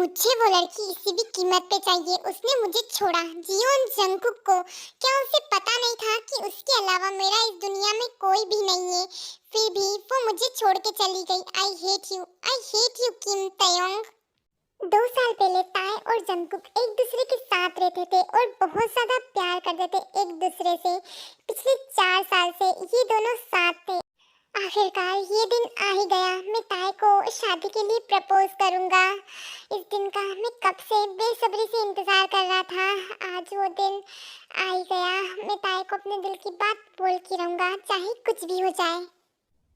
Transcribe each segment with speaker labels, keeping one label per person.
Speaker 1: मुझे वो लड़की किसी भी कीमत पे चाहिए। उसने मुझे छोड़ा, जियोन जंगकुक को। क्या उसे पता नहीं था कि उसके अलावा मेरा इस दुनिया में कोई भी नहीं है? फिर भी वो मुझे छोड़ के चली गई। आई हेट यू किम तयोंग। 2 साल पहले ताए और जंगकुक एक दूसरे के साथ रहते थे और बहुत ज्यादा प्यार करते थे एक दूसरे से। पिछले 4 साल से ये दोनों साथ थे। आखिरकार ये दिन आ ही गया। मैं ताए को शादी के लिए प्रपोज करूंगा। इस दिन का मैं कब से बेसब्री से इंतजार कर रहा था। आज वो दिन आ ही गया। मैं ताए को अपने दिल की बात बोल के रहूंगा, चाहे कुछ भी हो जाए।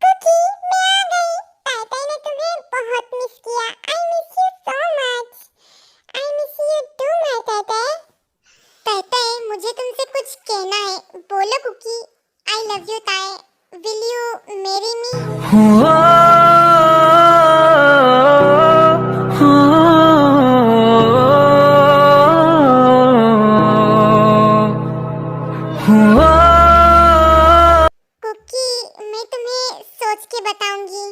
Speaker 1: कुकी, मैं आ गई। ताए ताए ने तुम्हें बहुत मिस किया। I miss you so much. I miss you too my Tae Tae. Tae ताए, मुझे तुमसे कुछ कहना है। बोलो Cookie. I love you Tae. Will you marry me? Cookie, मैं तुम्हें सोच के बताऊंगी।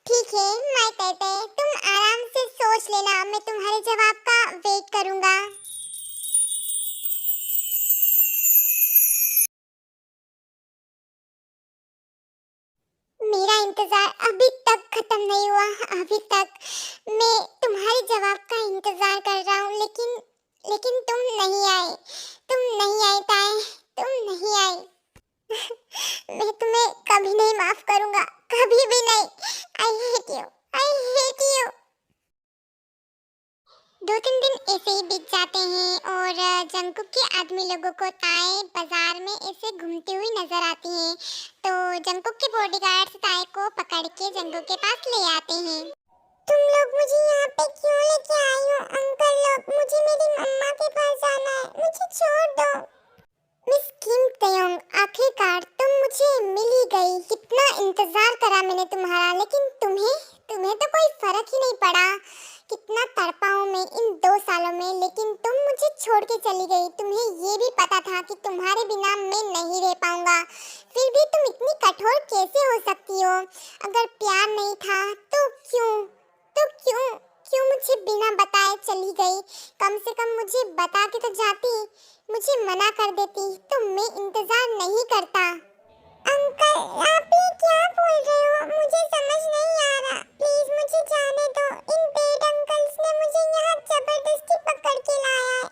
Speaker 1: ठीक है माय ताते, तुम आराम से सोच लेना। मैं तुम्हारे जवाब का वेट करूंगा। मेरा इंतजार अभी तक खत्म नहीं हुआ। अभी तक मैं तुम्हारे जवाब का इंतजार कर रहा हूँ, लेकिन तुम नहीं आए। तुम नहीं आए ताए, तुम नहीं आए। मैं तुम्हें कभी नहीं माफ करूंगा, कभी भी नहीं। I hate you, I hate you. 2-3 दिन ऐसे ही बीत जाते हैं और जंगकुक के आदमी लोगों को ताए बाजार में ऐसे घूमती हुई नजर आती है। तो जंगकुक के बॉडीगार्ड्स ताए को पकड़ के जंगकुक के पास ले आते हैं। तुम लोग मुझे यहाँ पे क्यों लेके आई हो? अंकल लोग, मुझे मेरी मम्मा के पास जाना है, मुझे छोड़ दो। मिस किम तयोंग, आखिरकार तुम मुझे मिल ही गई। कितना इंतजार करा मैंने तुम्हारा, लेकिन तुम्हें तो कोई फर्क ही नहीं पड़ा। कितना तड़पा हूँ मैं इन 2 सालों में, लेकिन तुम मुझे छोड़ के चली गई। तुम्हें ये भी पता था कि तुम्हारे बिना मैं नहीं रह पाऊंगा, फिर भी तुम इतनी कठोर कैसे हो सकती हो? अगर प्यार नहीं था तो क्यों मुझे बिना बताए चली गई? कम से कम मुझे बता के तो जाती। मुझे मना कर देती तो मैं इंतजार नहीं करता। अंकल, आप ये क्या बोल रहे हो? मुझे समझ नहीं आ रहा। प्लीज मुझे जाने दो। इन बेड अंकल्स ने मुझे यहाँ जबरदस्ती पकड़ के लाया है।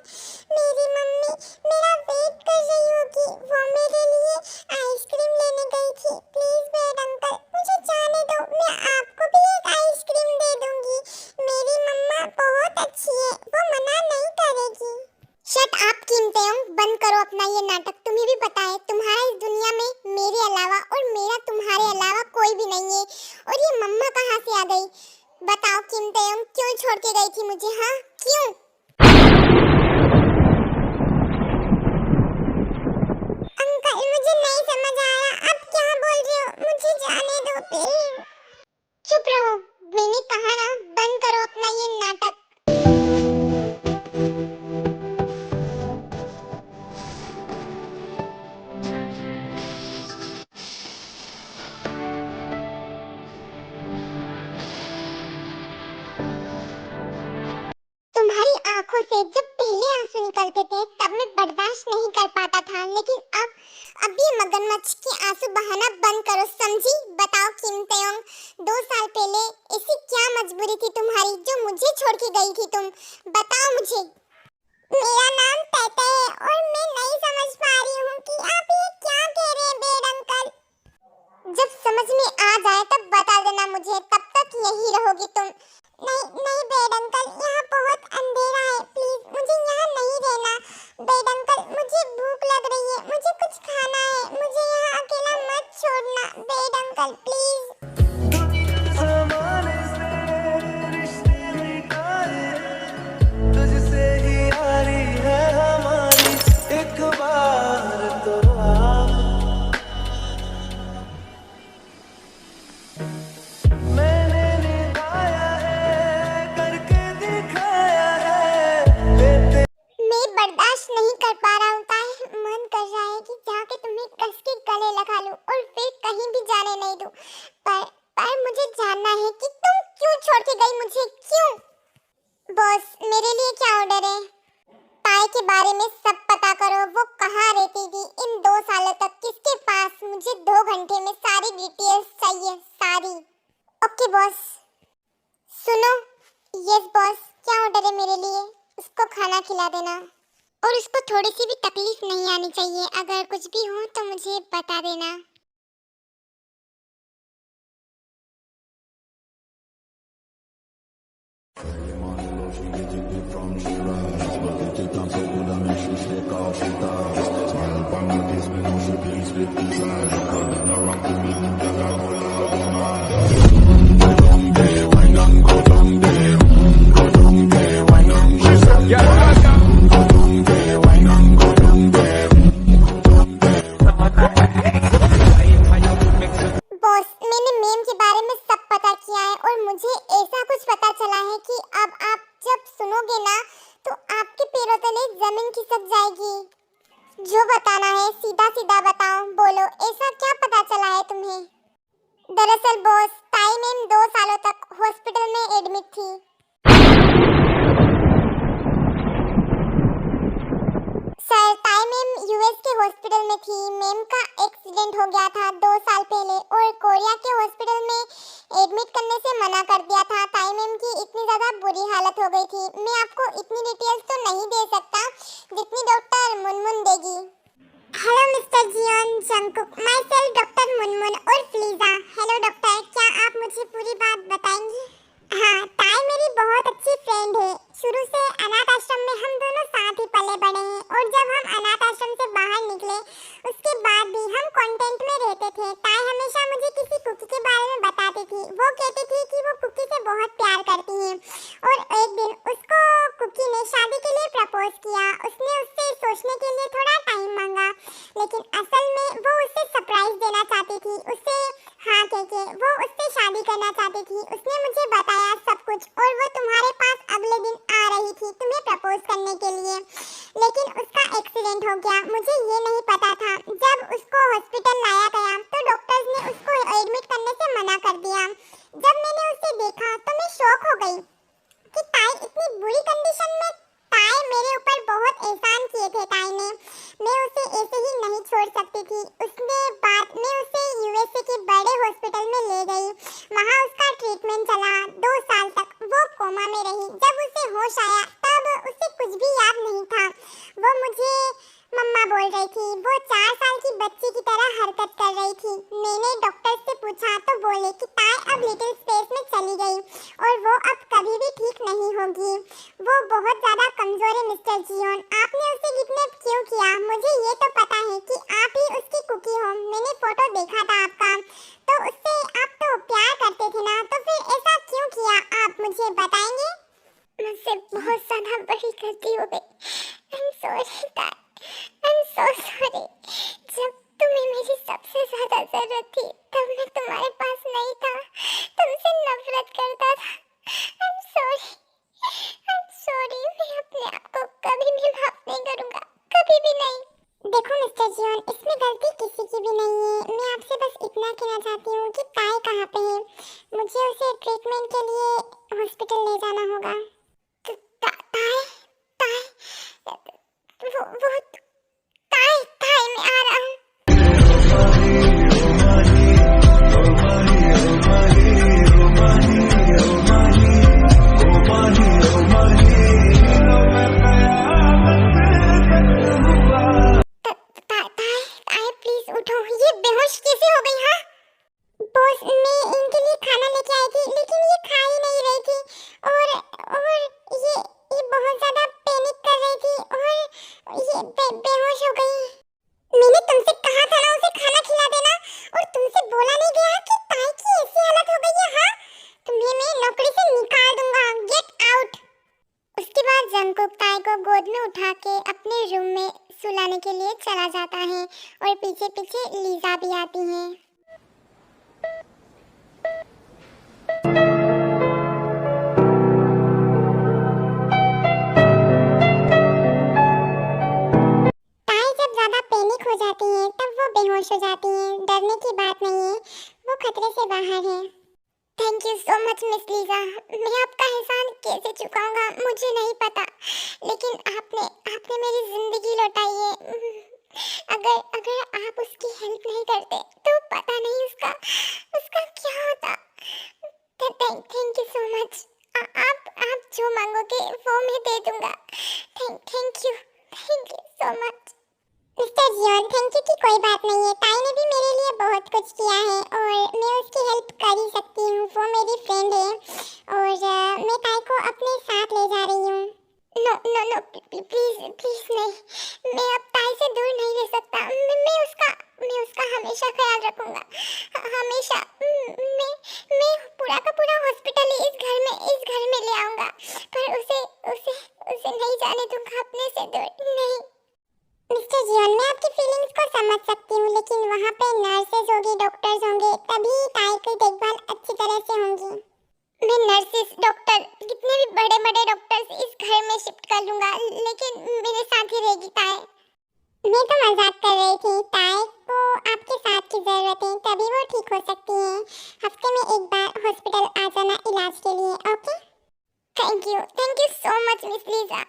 Speaker 1: मेरी मम्मी मेरा वेट कर रही होगी। वो मेरे लिए आइसक्रीम लेने गई थी। प्लीज बेड अंकल, मुझे जाने दो। मैं आपको भी एक आइसक्रीम दे दूंगी। मेरी मम्मा बहुत अच्छी है, वो मना नहीं करेगी। शट अप किम तयोंग, बंद करो अपना ये नाटक। तुम्हें भी पता है तुम्हारा इस दुनिया में मेरे अलावा और मेरा तुम्हारे अलावा कोई भी नहीं है। और ये मम्मा कहाँ से आ गई? बताओ किम तयोंग, क्यों छोड़ के गई थी मुझे? हाँ, क्यों? अंकल, मुझे नहीं समझ आ रहा आप क्या बोल रहे हो। मुझे जाने दो प्लीज। चुप रहो, मैंने कहा ना, बंद करो अपना ये नाटक। तुम्हारी आंखों से जब पहले आंसू निकलते थे तब मैं बर्दाश्त नहीं कर पाता था, लेकिन अब ये मगरमच्छ के आंसू बहाना बंद करो, समझी? बताओ किम तयोंग, 2 साल पहले ऐसी क्या मजबूरी थी तुम्हारी जो मुझे छोड़ के गई थी? तुम बताओ मुझे। मेरा नाम तैते है और मैं नहीं समझ पा रही हूँ कि आप ये क्या कह रहे हैं बेड अंकल। जब समझ में आ जाए तब बता देना मुझे, तब तक यही रहोगी तुम। नहीं बेड अंकल, यहाँ बहुत अंधेरा है। प्लीज मुझे यहाँ नहीं रहना। बेड अंकल, मुझे भूख लग रही है, मुझे कुछ खाना है। मुझे यहाँ अकेला मत छोड़ना बेड अंकल, प्लीज। डरे। ताई के बारे में सब पता करो, वो कहाँ रहती थी इन 2 सालों तक, किसके पास। मुझे 2 घंटे में सारी डिटेल्स चाहिए, सारी। Okay boss. सुनो। Yes boss. क्या ऑर्डर है मेरे लिए? उसको खाना खिला देना और उसको थोड़ी सी भी तकलीफ नहीं आनी चाहिए। अगर कुछ भी हो तो मुझे बता देना। बॉस, मैंने मेम के बारे में सब पता किया है और मुझे ऐसा कुछ पता चला है कि अब आप जब सुनोगे ना तो आपके पैरों तले जमीन खिसक जाएगी। जो बताना है सीधा सीधा बताओ, बोलो, ऐसा क्या पता चला है तुम्हें? दरअसल बॉस, ताई मैम 2 सालों तक हॉस्पिटल में एडमिट थी। सर, ताई मैम यूएस के हॉस्पिटल में थी। मैम का एक्सीडेंट हो गया था 2 साल पहले और कोरिया के हॉस्पिटल में एडमिट करने से मना कर दिया था। ताई मैम की इतनी ज़्यादा बुरी हालत हो गई थी। मैं आपको इतनी डिटेल्स तो नहीं दे सकता जितनी डॉक्टर मुनमुन देगी। Hello mister Jeon Jungkook, myself doctor Munmun और फ्लीजा। हेलो डॉक्टर, क्या आप मुझे पूरी बात बताएंगी? हाँ, ताई मेरी बहुत अच्छी फ्रेंड है। शुरू से अनाथ आश्रम में हम दोनों साथ ही पले बड़े हैं और जब हम अनाथ आश्रम से बाहर निकले उसके बाद भी हम कांटेक्ट में रहते थे। ताई हमेशा मुझे किसी कुकी के बारे में बताती थी। वो कहती थी कि वो कुकी से बहुत प्यार करती है और एक दिन उसको कुकी ने शादी के लिए प्रपोज किया। उसने उससे सोचने के लिए थोड़ा टाइम मांगा, लेकिन असल में वो उससे सरप्राइज देना चाहती थी। उससे हाँ कह के वो उससे शादी करना चाहती थी। उसने मुझे बताया सब कुछ और वो तुम्हारे पास अगले दिन आ रही थी तुम्हें प्रपोज करने के लिए, लेकिन उसका एक्सीडेंट हो गया। मुझे ये नहीं पता था। जब उसको हॉस्पिटल लाया गया तो डॉक्टर्स ने उसको एडमिट करने से मना कर दिया। जब मैंने उसे देखा तो मैं शॉक हो गई कि ताई इतनी बुरी कंडीशन में। ताई मेरे ऊपर बहुत एहसान किए थे ताई ने। मैं उसे ऐसे ही नहीं छोड़ सकती थी। उसके बाद मैं उसे यूएसए के बड़े हॉस्पिटल में ले गई। वहाँ उसका ट्रीटमेंट चला। 2 साल तक वो कोमा में रही। जब उसे होश आया तब उसे कुछ भी याद नहीं था। वो मुझे मम्मा बोल रही थी। वो 4 साल की बच्ची की तरह हरकत कर रही थी। मैंने डॉक्टर से पूछा तो बोले कि ताई अब लिटिल स्पेस में चली गई और वो अब कभी भी ठीक नहीं होगी। वो बहुत ज़्यादा कमजोर है मिस्टर जियोन। आपने उसे किडनैप क्यों किया? मुझे ये तो पता है कि आप ही उसकी कुकी हो। मैंने फोटो देखा था आपका, तो उससे आप तो प्यार करते थे ना, तो फिर ऐसा क्यों किया आप मुझे बताएंगे? मुझसे बहुत ज़्यादा बड़ी गलती हो गई। I'm sorry ताई, I'm so sorry। जब तुम्हें मेरी सबसे ज़्यादा ज़रूरत थी तब मैं तुम्हारे पास नहीं था, तुमसे नफरत करता था। I'm sorry, I'm sorry। मैं अपने आप को कभी भी माफ नहीं करूँगा, कभी भी नहीं। देखो मिस्टर जियोन, इसमें गलती किसी की भी नहीं है। मैं आपसे बस इतना कहना चाहती हूँ कि ताई कहाँ पे है। मुझे उसे ट्रीटमेंट के लिए हॉस्पिटल ले जाना होगा। ताई ताई वो ताई ताई मैं आ रहा हूँ। ताई प्लीज उठो। ये बेहोश कैसे हो गई? हाँ बॉस, मैं इनके लिए खाना लेके आई थी लेकिन ये खा ही नहीं रही थी और ये बहुत ज्यादा पैनिक कर रही थी और ये बेहोश हो गई। मैंने तुमसे कहा था ना उसे खाना खिला देना और तुमसे बोला नहीं गया कि ताई की ऐसी हालत हो गई है। हाँ, तुम्हें मैं नौकरी से निकाल दूंगा। Get out. उसके बाद जंगकुक ताई को गोद में उठा के अपने रूम में सुलाने के लिए चला जाता है और पीछे पीछे लीजा भी आती है। हो जाती हैं तब वो बेहोश हो जाती हैं। डरने की बात नहीं है, वो खतरे से बाहर है। Thank you so much miss Lisa. मैं आपका एहसान कैसे चुकाऊंगा? मुझे नहीं पता, लेकिन आपने आपने मेरी जिंदगी लौटाई है। अगर अगर आप उसकी हेल्प नहीं करते तो पता नहीं उसका उसका क्या होता। Thank you so much. आप जो मांगोगे वो मैं दे दूंगा। Thank you so much. Mister Jeon, thank you की कोई बात नहीं है। ताई ने भी मेरे लिए बहुत कुछ किया है और मैं उसकी हेल्प कर ही सकती हूँ। वो मेरी फ्रेंड है और मैं ताई को अपने साथ ले जा रही हूँ। No no no, please please नहीं, मैं अब ताई से दूर नहीं रह सकता। मैं उसका हमेशा ख्याल रखूंगा, हमेशा। मैं पूरा का पूरा हॉस्पिटल इस घर में ले आऊंगा, पर उसे उसे उसे नहीं जाने दूंगा अपने से दूर। नहीं मिस्टर जियोन, मैं आपकी फीलिंग्स को समझ सकती हूँ, लेकिन वहाँ पे नर्सेज होगी, डॉक्टर्स होंगे, तभी ताई की देखभाल अच्छी तरह से होगी। मैं नर्सेस, डॉक्टर, कितने भी बड़े बड़े डॉक्टर्स इस घर में शिफ्ट कर लूंगा, लेकिन मेरे साथ ही रहेगी ताई। मैं तो मजाक कर रही थी। ताई को आपके साथ की जरूरत है, तभी वो ठीक हो सकती है। हफ्ते में एक बार हॉस्पिटल आ जाना इलाज के लिए, okay? Thank you so much miss Lisa.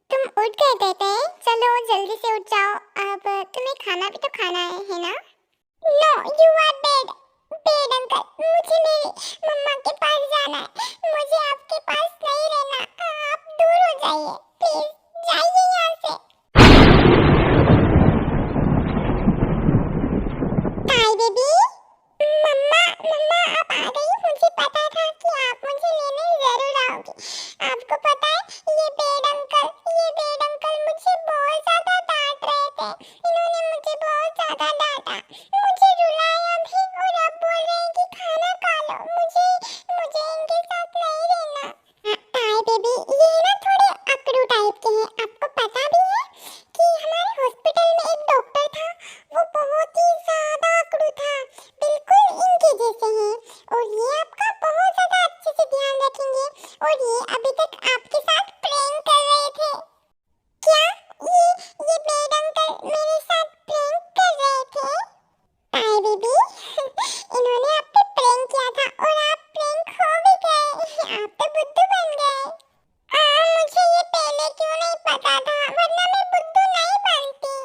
Speaker 1: तुम उठ गए थे? चलो जल्दी से उठ जाओ। अब तुम्हें खाना भी तो खाना है ना? No, you are bad bad uncle, मुझे मेरी मम्मा के पास जाना है। मुझे आपके पास नहीं रहना। आप दूर हो जाइए, प्लीज जाइए यहाँ से। ताई बेबी, मम्मा मम्मा आप आ गई। मुझे पता था कि आप मुझे लेने जरूर आओगी। आपको पता है ये बेड अंकल मुझे बहुत ज्यादा डांट रहे थे। इन्होंने मुझे बहुत ज्यादा डांटा, मुझे रुलाया भी और अब बोल रहे हैं कि खाना खा लो। मुझे मुझे इनके साथ नहीं रहना। ताई बेबी, ये ना थोड़े अकड़ू टाइप के हैं। आपको पता भी है कि हमारे हॉस्पिटल में एक डॉक्टर था, वो बहुत ही ज्यादा अकड़ू था, बिल्कुल इनके जैसे हैं। और ये आपका बहुत ज्यादा अच्छे से ध्यान रखेंगे। और ये अभी तक आपके साथ प्रैंक कर रहे थे। क्या ये बेड अंकल मेरे साथ प्रैंक कर रहे थे? ताई बेबी, इन्होंने आप पे प्रैंक किया था और आप प्रैंक हो भी गए। आप तो बुद्धू बन गए। मुझे ये पहले क्यों नहीं पता था, वरना मैं बुद्धू नहीं बनती।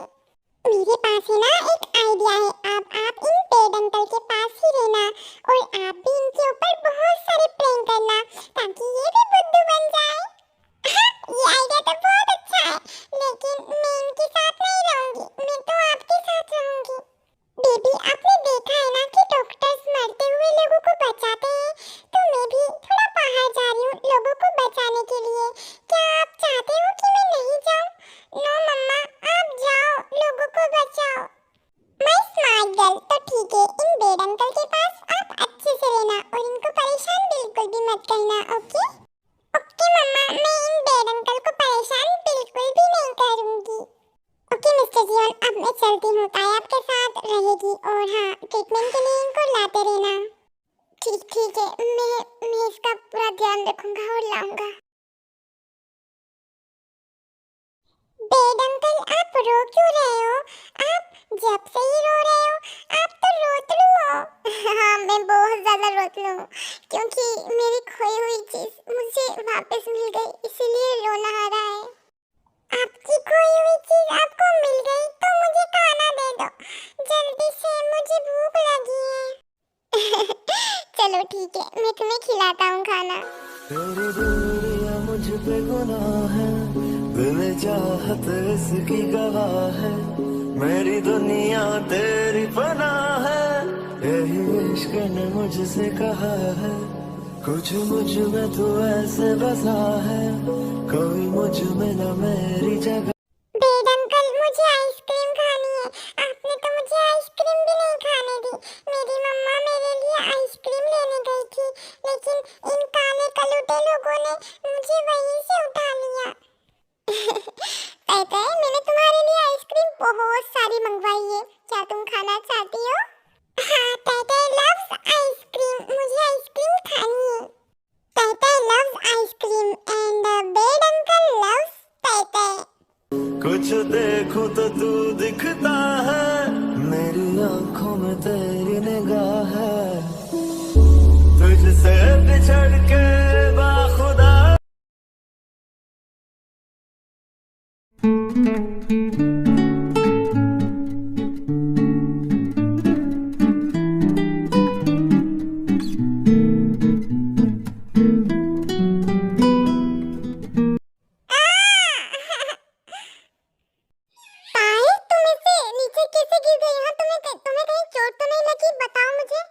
Speaker 1: मेरे पास है ना एक आइडिया है। आप इन पेड अंकल के पास ही रहना और आप भी इनके ऊपर बहुत सारे प्रैंक करना, ताकि ये भी बुद्धू बन जाए। ये आइडिया तो बहुत अच्छा है, लेकिन मैं इनके साथ नहीं रहूंगी, मैं तो आपके साथ रहूंगी। बेबी, आपने देखा है ना कि डॉक्टर्स मरते हुए लोगों को बचाते हैं, तो मैं भी थोड़ा बाहर जा रही हूँ लोगों को बचाने के लिए। क्या आप चाहते हो कि मैं नहीं जाऊँ? नो मम्मा, आप जाओ, लोगों को बचाओ। मैं स्मार्ट गर्ल, तो ठीक है, इन बेड अंकल के पास आप अच्छे से रहना और इनको परेशान बिल्कुल भी मत करना, ओके? ओके मम्मा, मैं इन बेड अंकल को परेशान बिल्कुल भी नहीं करूंगी। ओके मिस्टर जियोन, अब मैं चलती हूँ। ताई आपके साथ रहेगी और हाँ, ट्रीटमेंट के लिए इनको लाते रहना। ठीक है, मैं इसका पूरा ध्यान रखूंगा और लाऊंगा। बेड अंकल, आप रो क्यों रहे हो? आप जब से ही रो रहे हो, आप तो रोतलू हो। हाँ, मैं बहुत ज्यादा रोतलू हूँ, क्योंकि मेरी खोई हुई चीज मुझे वापस मिल गई, इसीलिए रोना आ रहा है। आपकी खोई हुई चीज आपको मिल गई तो मुझे खाना दे दो, जल्दी से, मुझे भूख लगी है। चलो ठीक है, मैं तुम्हें खिलाता हूँ खाना।
Speaker 2: तेरी दूरियां मुझ पे गुनाह है, बेचाहत इसकी गवाह है। मेरी दुनिया तेरी पनाह है, यही इश्क ने मुझसे कहा है। कुछ मुझ में तू ऐसे बसा है, कोई मुझ में न मेरी जगह।
Speaker 1: बेड अंकल, मुझे आइसक्रीम खानी है। आपने तो मुझे आइसक्रीम भी नहीं खाने दी। मेरी मम्मा मेरे लिए आइसक्रीम लेने गई थी, लेकिन इन काले कलूटे लोगों ने मुझे वहीं से उठा लिया। कहते हैं मैंने तुम्हारे लिए आइसक्रीम बहुत सारी मंगवाई है, क्या तुम खाना चाहती हो? हाँ, कहते लव्स आइसक्रीम, मुझे आइसक्रीम खानी है। कहते loves ice cream and bed uncle loves कहते।
Speaker 2: कुछ देखूं तो तू दिखता है, मेरी आंखों में तेरी निगाह है, तुझसे बिछड़ के बाखुदा।
Speaker 1: पायल, तुम ऐसे नीचे कैसे गिर गई? हाँ, तुम्हें कहीं चोट तो नहीं लगी? बताओ मुझे।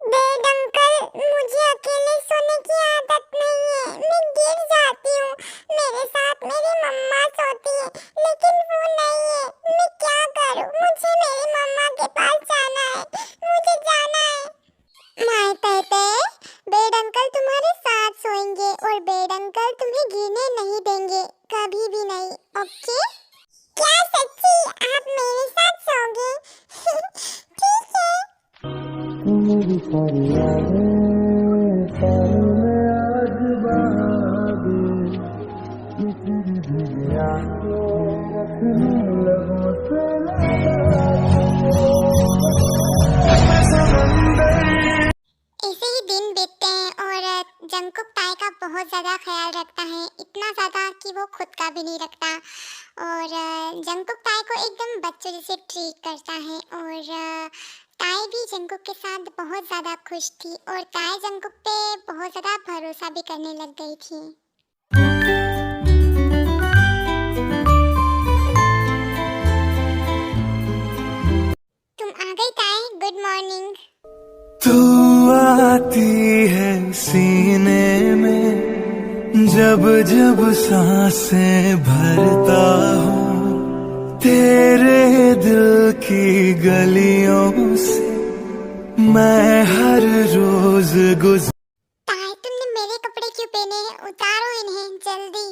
Speaker 1: बेड अंकल, मुझे अकेले सोने की आदत नहीं है, मैं गिर जाती हूँ। मेरे साथ मेरी मम्मा सोती है, लेकिन वो नहीं है। मैं क्या करूँ? मुझे मेरी मम्मा के पास जाना है, मुझे जाना है। माय तहते, बेड अंकल तुम्हारे साथ सोएंगे और बेड अंकल तुम्हें गिरने नहीं देंगे, कभी भी नहीं, ओके? क्या सच्ची आप मेरे साथ सोओगे? ठीक है।
Speaker 2: मेरी सारी यादें सारी में आज बागे, किसी भी गया रखने लगों से
Speaker 1: ऐसे ही दिन बीतते हैं और जंगकुक ताई का बहुत ज़्यादा ख्याल रखता है, इतना ज़्यादा कि वो खुद का भी नहीं रखता। और जंगकुक ताई को एकदम बच्चों जैसे ट्रीट करता है और ताई भी जंगकुक के साथ बहुत ज़्यादा खुश थी और ताई जंगकुक पे बहुत ज़्यादा भरोसा भी करने लग गई थी। तुम आ गई ताई, गुड मॉर्निंग।
Speaker 2: तू आती है सीने में, जब जब सांसें भरता हूँ, तेरे दिल की गलियों से मैं हर रोज गुजर।
Speaker 1: ताई, तुमने मेरे कपड़े क्यों पहने हैं? उतारो इन्हें जल्दी।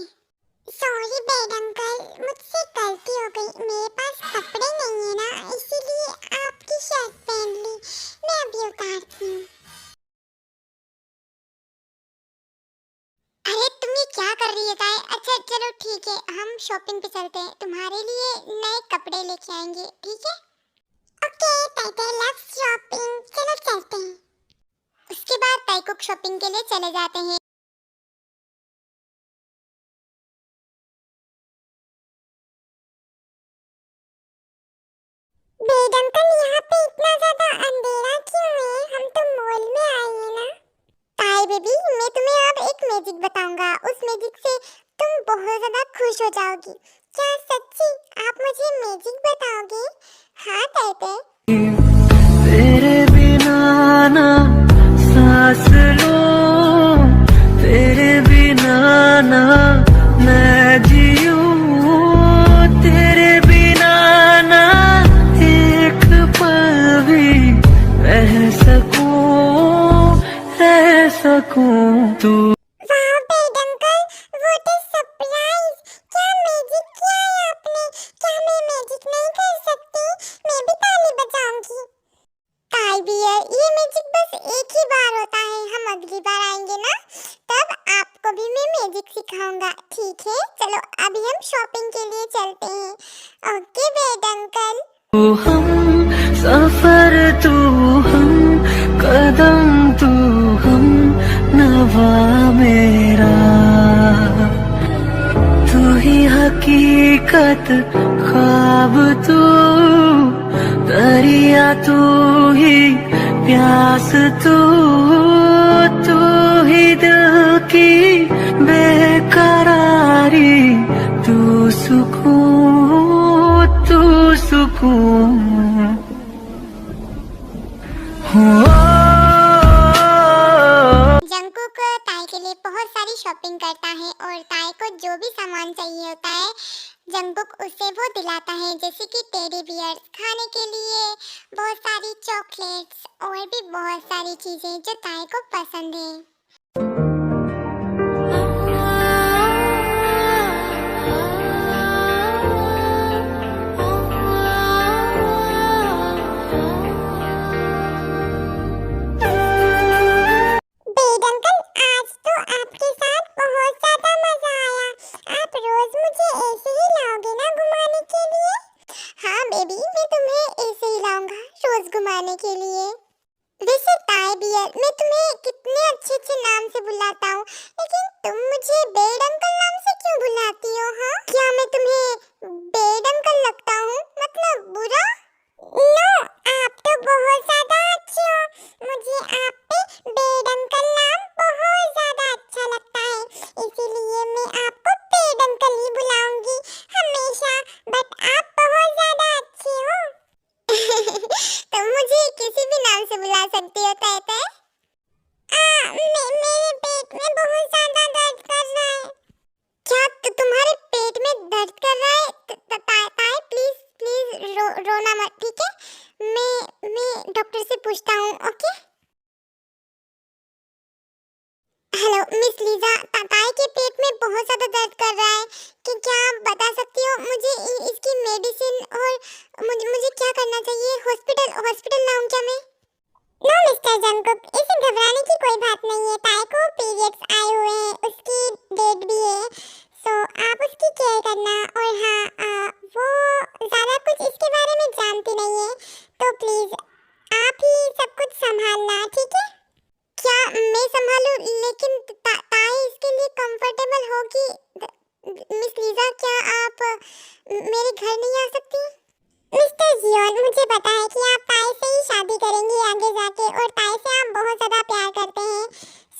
Speaker 1: सॉरी बेड अंकल, मुझसे गलती हो गई, मेरे पास कपड़े नहीं है ना, इसीलिए आपकी शर्ट पहन ली। मैं अभी उतारती हूँ। अरे तुम ये क्या कर रही है ताई? अच्छा चलो ठीक है, हम शॉपिंग पे चलते हैं, तुम्हारे लिए नए कपड़े लेके आएंगे, ठीक है? ओके ताई, लेट्स शॉपिंग, चलो चलते हैं। उसके बाद ताईकुक शॉपिंग के लिए चले जाते हैं। बेड अंकल, यहाँ पे इतना ज्यादा अंधेरा क्यों है? हम तो मॉल में आए हैं ना। ताई बेबी, मैं तुम्हें अब एक मैजिक बताऊंगा, उस मैजिक से तुम बहुत ज्यादा खुश हो जाओगी। क्या सच्ची आप मुझे मैजिक बताओगे? हाँ ताई।
Speaker 2: तेरे बिना ना सांस लूं, तेरे बिना ना मैं जीऊं, तेरे बिना ना एक पल भी रह सकूं तू।
Speaker 1: वाह bed uncle, what a surprise! क्या मैजिक किया है आपने? क्या मैं मैजिक नहीं कर सकती? मैं भी ताली बजाऊंगी। ताई बियर, ये मैजिक बस एक ही बार होता है, हम अगली बार आएंगे ना, तब आपको भी मैं मैजिक सिखाऊंगा, ठीक है? चलो अभी हम शॉपिंग के लिए चलते हैं। Okay bed uncle.
Speaker 2: तू हम सफर, तू हम कदम, तू हम नवा मेरा, तू ही हकीकत ख्वाब, तू दरिया, तू ही प्यास, तू तू ही दिल की बेकरारी, तू सुकून, तू सुकून।
Speaker 1: जंगकुक ताई के लिए बहुत सारी शॉपिंग करता है और ताई को जो भी सामान चाहिए होता है जंगकुक उसे वो दिलाता है, जैसे कि टेडी बियर्स, खाने के लिए बहुत सारी चॉकलेट्स और भी बहुत सारी चीजें जो ताई को पसंद है। बेड अंकल, आज तो आपके साथ बहुत ज्यादा मजा आया। आप रोज मुझे ऐसे ही लाओगे बेबी, मैं तुम्हें ऐसे ही लाऊंगा रोज घुमाने के लिए। वैसे ताई बियर, मैं तुम्हें कितने अच्छे अच्छे नाम से बुलाता हूँ, लेकिन तुम मुझे बेड अंकल नाम से क्यों बुलाती हो? हाँ, क्या मैं तुम्हें बेड अंकल लगता हूँ, मतलब बुरा? नो, आप तो बहुत ज्यादा अच्छे हो। मुझे आप पे बेड अंकल नाम बहुत ज्यादा अच्छा लगता है, इसीलिए मैं आपको बेड अंकल ही बुलाऊंगी हमेशा। बट आप बहुत ज्यादा अच्छे हो। तुम मुझे किसी भी नाम से बुला सकती हो ताई। मेरे पेट में बहुत ज्यादा दर्द कर रहा है। क्या तुम्हारे पेट में दर्द कर रहा है? ताई प्लीज प्लीज रोना मत, ठीक है? मैं डॉक्टर से पूछता हूँ, ओके? हेलो मिस लीजा, ताई के पेट में बहुत ज्यादा दर्द कर रहा है, कि क्या आप बता सकती हो मुझे इसकी मेडिसिन और मुझे क्या करना चाहिए? हॉस्पिटल लाऊं क्या मैं? नो मिस्टर जंकुक, इसे घबराने की कोई बात नहीं है। ताई को पीरियड्स आए हुए हैं, उसकी डेट भी है, सो आप उसकी केयर करना। और हाँ, वो ज्यादा कुछ इसके बारे में जानती नहीं है, तो प्लीज आप ही सब कुछ संभालना, ठीक है? क्या मैं संभालूं? लेकिन ताई इसके लिए कंफर्टेबल होगी? मिस लीजा, क्या आप मेरे घर नहीं आ सकती? मिस्टर जियोन, मुझे पता है कि आप ताई से ही शादी करेंगे आगे जाके, और ताई से आप बहुत ज्यादा प्यार करते हैं,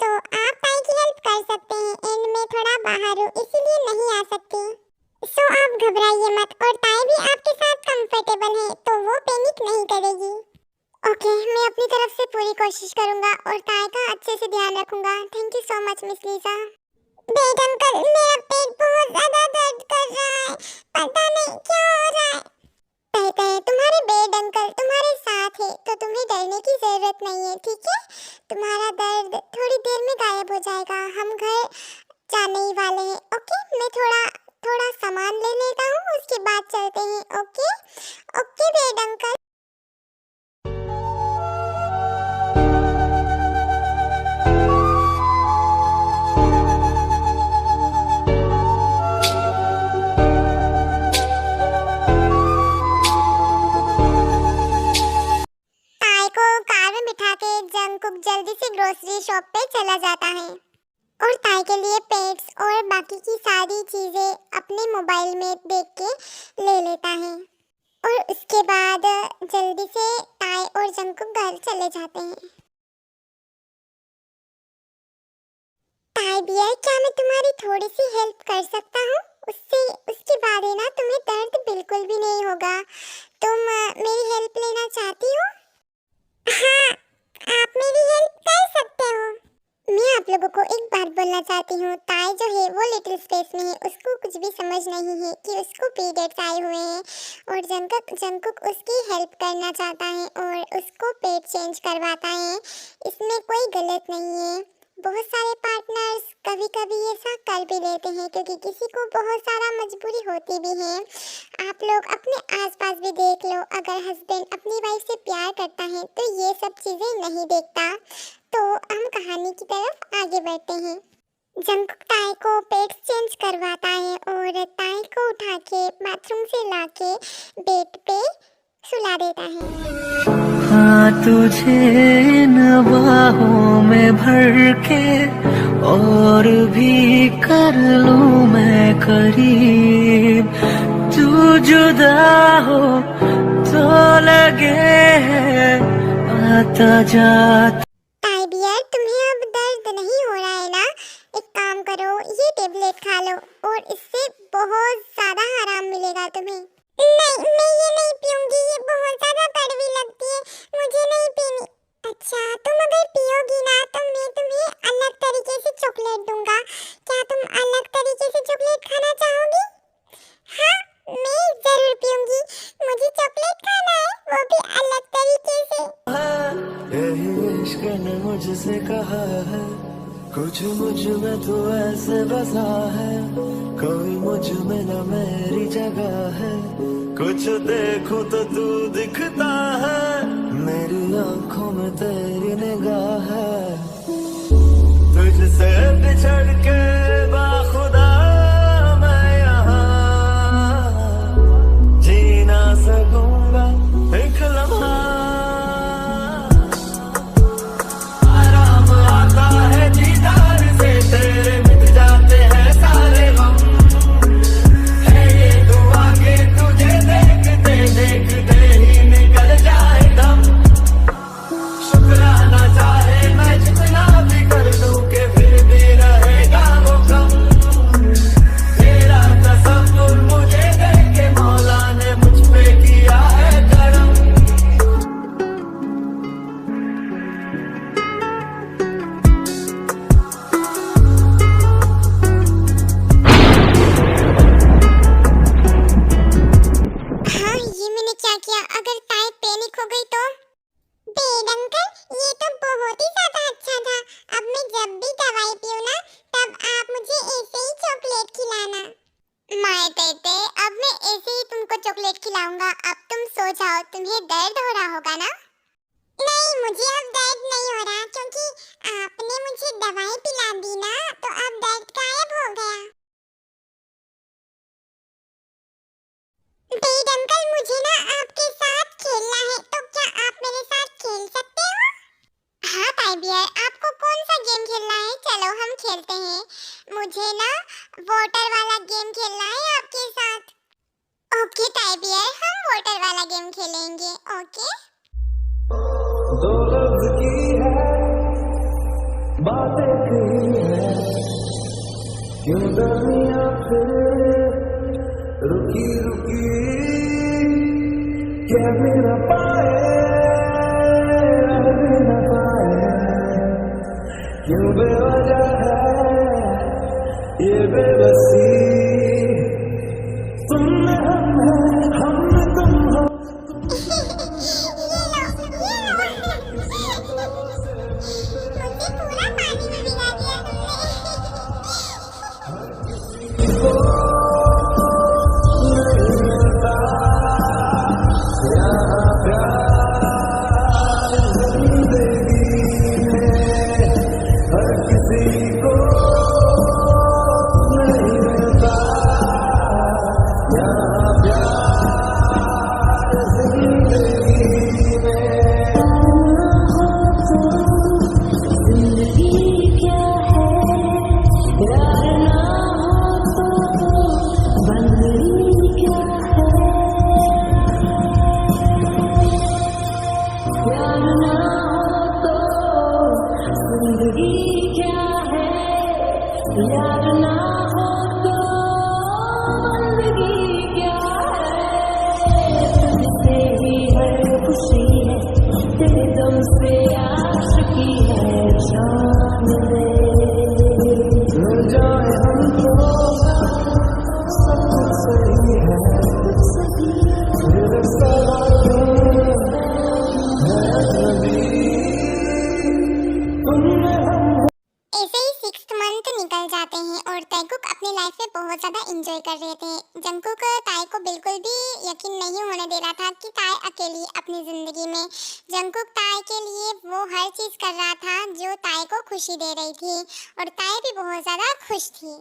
Speaker 1: सो आप ताई की हेल्प कर सकते हैं। एंड मैं थोड़ा बाहर हूँ, इसीलिए नहीं आ सकती, सो आप घबराइए मत। और ताई भी आपके साथ कंफर्टेबल है, तो वो पैनिक नहीं करेगी। ओके, मैं अपनी तरफ से पूरी कोशिश करूंगा और ताई का अच्छे से ध्यान रखूंगा। Thank you so much miss Lisa. Bed uncle, मेरा पेट बहुत ज्यादा दर्द कर रहा है, पता नहीं क्या हो रहा है। तुम्हारे बेड अंकल तुम्हारे साथ है, तो तुम्हें डरने की जरूरत नहीं है, ठीक है? तुम्हारा दर्द थोड़ी देर में गायब हो जाएगा। हम घर जाने ही वाले हैं, ओके? मैं थोड़ा सामान ले लेता हूँ, उसके बाद चलते हैं, okay? Okay bed uncle. Jungkook जल्दी से ग्रोसरी शॉप पे चला जाता है और ताई के लिए पेट्स और बाकी की सारी चीजें अपने मोबाइल में देख के ले लेता है। और उसके बाद जल्दी से ताई और जंकुक घर चले जाते हैं। ताई बियर, क्या मैं तुम्हारी थोड़ी सी हेल्प कर सकता हूँ? उसके बाद है ना, तुम्हें दर्द बिल्कुल भी नहीं होगा। तुम मेरी हेल्प लेना चाहती हो? हाँ, आप मेरी हेल्प कर सकते हो। मैं आप लोगों को एक बात बोलना चाहती हूँ। ताई जो है वो लिटिल स्पेस में है, उसको कुछ भी समझ नहीं है कि उसको पीरियड्स आए हुए हैं, और जंकुक उसकी हेल्प करना चाहता है और उसको पेट चेंज करवाता है। इसमें कोई गलत नहीं है। बहुत सारे पार्टनर्स कभी कभी ऐसा कर भी लेते हैं, क्योंकि किसी को बहुत सारा मजबूरी होती भी है। आप लोग अपने आसपास भी देख लो, अगर हस्बैंड अपनी वाइफ से प्यार करता है तो ये सब चीज़ें नहीं देखता। तो हम कहानी की तरफ आगे बढ़ते हैं। जंकुक ताई को पेट चेंज करवाता है और ताई को उठा के बाथरूम से लाके बेड पे सुला देता है।
Speaker 2: हाँ, तुझे इन बाहों में भर के और भी कर लूं मैं करीब, तू जुदा हो तो लगे है आता जाता।
Speaker 1: ताई बियर, तुम्हें अब दर्द नहीं हो रहा है ना? एक काम करो, ये टेबलेट खा लो और इससे बहुत ज्यादा आराम मिलेगा तुम्हें। नहीं, मैं ये नहीं पीऊंगी, ये बहुत ज्यादा कड़वी लगती है, मुझे नहीं पीनी। अच्छा, तुम अगर पियोगी ना तो मैं तुम्हें अलग तरीके से चॉकलेट दूंगा। क्या तुम अलग तरीके से चॉकलेट खाना चाहोगी? हाँ, मैं जरूर पीऊंगी, मुझे चॉकलेट खाना है, वो भी अलग तरीके से।
Speaker 2: यही इश्क ने मुझसे कहा है, कुछ मुझ में तो ऐसे बसा है, कोई मुझ में न मेरी जगह है, कुछ देखूं तो तू दिखता है, मेरी आंखों में तेरी निगाह है, तुझसे बिछड़ के बाखुदा मैं यहाँ जी ना सकूं।
Speaker 1: पिलाऊंगा, अब तुम सो जाओ, तुम्हें दर्द हो रहा होगा ना? नहीं, मुझे अब दर्द नहीं हो रहा क्योंकि आपने मुझे दवाई पिला दी ना, तो अब दर्द गायब हो गया। डेड अंकल, मुझे ना आपके साथ खेलना है, तो क्या आप मेरे साथ खेल सकते हो? हाँ ताई बियर, आपको कौन सा गेम खेलना है? चलो हम खेलते हैं। मुझे ना वाटर वाला गेम खेलना है आपके साथ। ओके ताई बियर, हम वाटर वाला गेम खेलेंगे। ओके।
Speaker 2: दो लफ्ज की है बातें कही है, क्यों दुनिया फिर रुकी रुकी, क्या मेरा पाए रह भी न पाए, क्यों बेवजह है ये बेबसी, तुम में हम है, हम में तुम हो।
Speaker 1: बहुत ज्यादा एंजॉय कर रहे थे। जंगकुक ताई को बिल्कुल भी यकीन नहीं होने दे रहा था कि ताई अकेली अपनी जिंदगी में। जंगकुक ताई के लिए वो हर चीज कर रहा था जो ताई को खुशी दे रही थी और ताई भी बहुत ज्यादा खुश थी।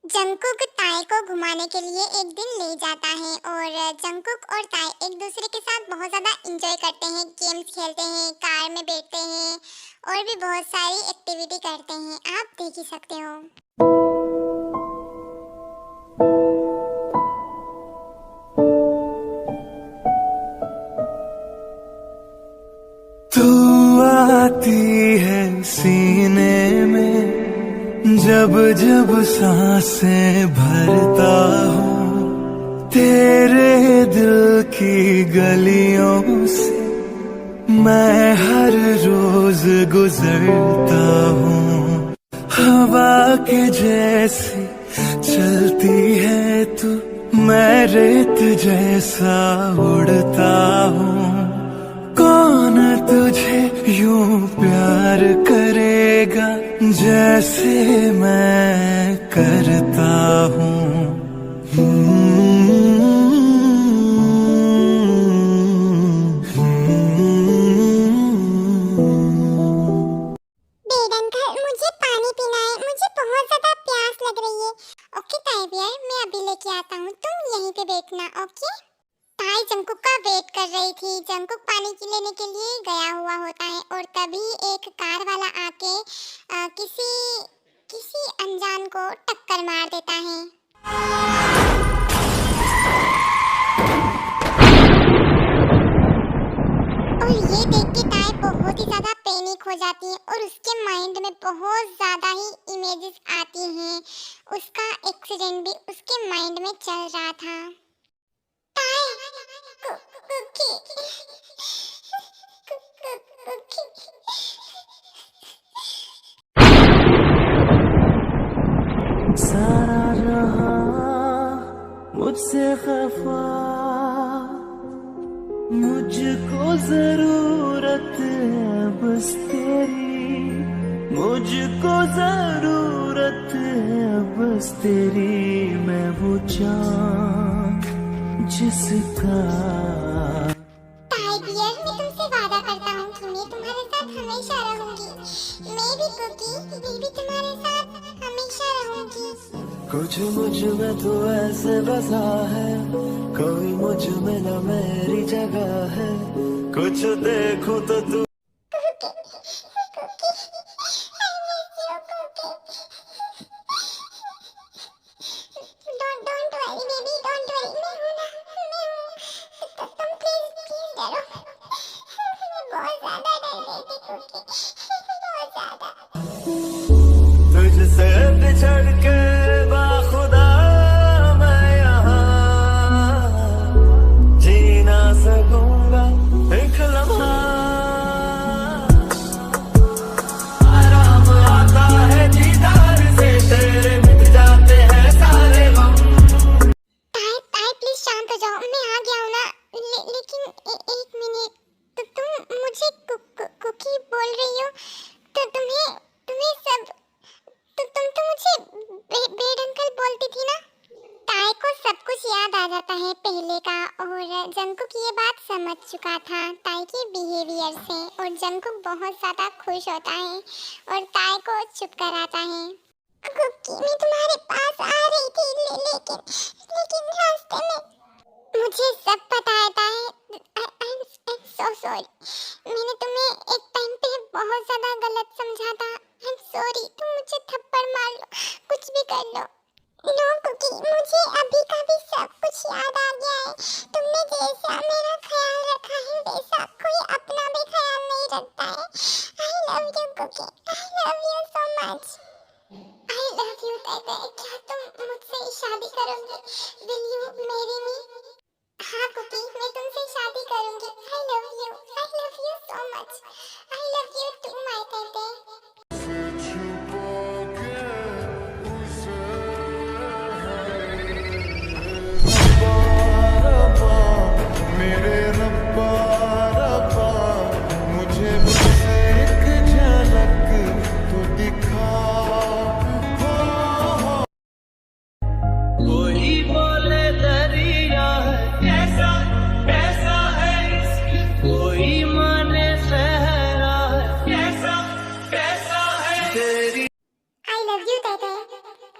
Speaker 1: जंगकुक ताई को घुमाने के लिए एक दिन ले जाता है और जंगकुक और ताई एक दूसरे के साथ बहुत ज़्यादा एंजॉय करते हैं, गेम्स खेलते हैं, कार में बैठते हैं और भी बहुत सारी एक्टिविटी करते हैं। आप देख ही सकते हो।
Speaker 2: तू आती है सीने में जब जब सांसें भरता हूँ, तेरे दिल की गलियों से मैं हर रोज गुजरता हूँ। हवा के जैसी चलती है तू, मैं रेत जैसा उड़ता हूँ। कौन तुझे यूं प्यार करेगा जैसे मैं करता हूँ।
Speaker 1: डेड अंकल, मुझे पानी पीना है, मुझे बहुत ज्यादा प्यास लग रही है। ओके ताई बियर, मैं अभी लेके आता हूँ, तुम यहीं पे बैठना। ओके। ताई जंगकुक का वेट कर रही थी। जंगकुक पानी लेने के लिए गया हुआ होता है और तभी एक कार वाला आके किसी अनजान को टक्कर मार देता है। और ये देख के ताई बहुत ही ज्यादा पैनिक हो जाती है और उसके माइंड में बहुत ज्यादा ही इमेजेस आती हैं। उसका एक्सीडेंट भी उसके माइंड में चल रहा था।
Speaker 2: सारा रहा मुझसे खफा, मुझको जरूरत है बस तेरी, मुझको जरूरत है बस तेरी। मैं वो चाँद जिसका
Speaker 1: ताई डियर, मैं तुमसे वादा करता हूँ कि मैं तुम्हारे साथ हमेशा रहूंगी। मैं भी कुकी, मैं भी तुम्हारे साथ हमेशा रहूंगी।
Speaker 2: कुछ मुझ में तो ऐसे बसा है, कोई मुझ में न मेरी जगह है। कुछ देखूं तो तू
Speaker 1: don't worry baby, don't worry. मैं हूं ना, मैं हूं। तुम प्लीज प्लीज डरो। मैं बहुत ज्यादा डर रही थी कुकी, बहुत ज्यादा।
Speaker 2: तुझसे बिछड़ के बाखुदा मैं यहाँ जी ना सकूंगा एक लम्हा। आराम आता है दीदार से, तेरे मिट जाते हैं सारे गम।
Speaker 1: ताई ताई प्लीज शांत हो जाओ, मैं आ गया हूँ ना। लेकिन एक मिनट, तो तुम मुझे कुकी बोल रही हो? तो तुम्हें तुम्हें सब तुम तो मुझे बेड अंकल बोलती थी ना। ताई को सब कुछ याद आ जाता है पहले का, और जंकुक ये बात समझ चुका था ताई के बिहेवियर से, और जंकुक बहुत ज्यादा खुश होता है और ताई को चुप कराता है। कुकी, मैं तुम्हारे पास आ रही थी, लेकिन रास्ते में मुझे सब पता है ताई। I'm so sorry। मैंने तुम्हें एक टाइम पे बहुत ज्यादा गलत समझा था। I'm sorry। तुम मुझे थप्पड़ मार लो, कुछ भी कर लो। नो कुकी, मुझे अभी का भी सब कुछ याद आ गया है। तुमने जैसा मेरा ख्याल रखा है, वैसा कोई अपना भी ख्याल नहीं रखता है। I love you Cookie, I love you so much। I love you ताई। क्या तुम मुझसे शादी करोगे? Will you marry me? हाँ कुकी, मैं तुमसे शादी करूंगी। I love you so much। I love you too my ताई।
Speaker 2: मेरे रब्बा रब्बा, मुझे बस एक झलक तो दिखा। कोई बोले दरिया है कैसा कैसा है इसकी, कोई माने सहरा है कैसा कैसा है तेरी।
Speaker 1: I love you ताई।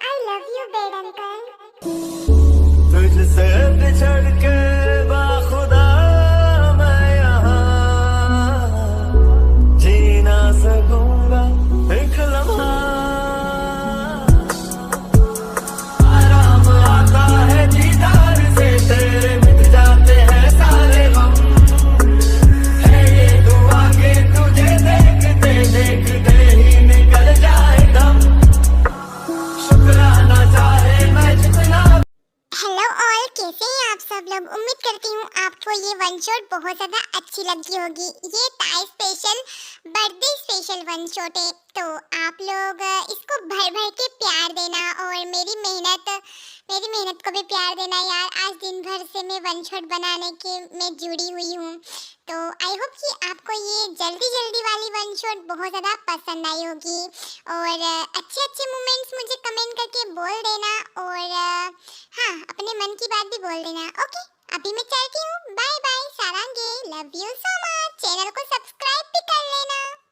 Speaker 1: I love you bed uncle.
Speaker 2: तुझसे बिछड़ के बाखुदा मैं यहाँ जी ना सकूंगा एक लम्हा। आराम आता है दीदार से, तेरे मिट जाते हैं सारे गम। है ये दुआ के तुझे देखते देखते ही निकल जाए दम। शुक्राना चाहे मैं जितना।
Speaker 1: हेलो ऑल, कैसे हैं आप सब लोग? उम्मीद करती हूँ आपको ये वन शॉट बहुत ज़्यादा अच्छी लगी होगी। ये ताई special birthday special one shot है, तो आप लोग इसको भर भर के प्यार देना, और मेरी मेहनत को भी प्यार देना यार। आज दिन भर से मैं वन शॉट बनाने के में जुड़ी हुई हूँ, तो आई होप कि आपको ये जल्दी वाली वन शॉट बहुत ज़्यादा पसंद आई होगी। और अच्छे मोमेंट्स मुझे कमेंट करके बोल देना, और हाँ, अपने मन की बात भी बोल देना। ओके, अभी मैं चलती हूँ। Bye bye Sarange, love you so much. Channel को सब्सक्राइब भी कर लेना।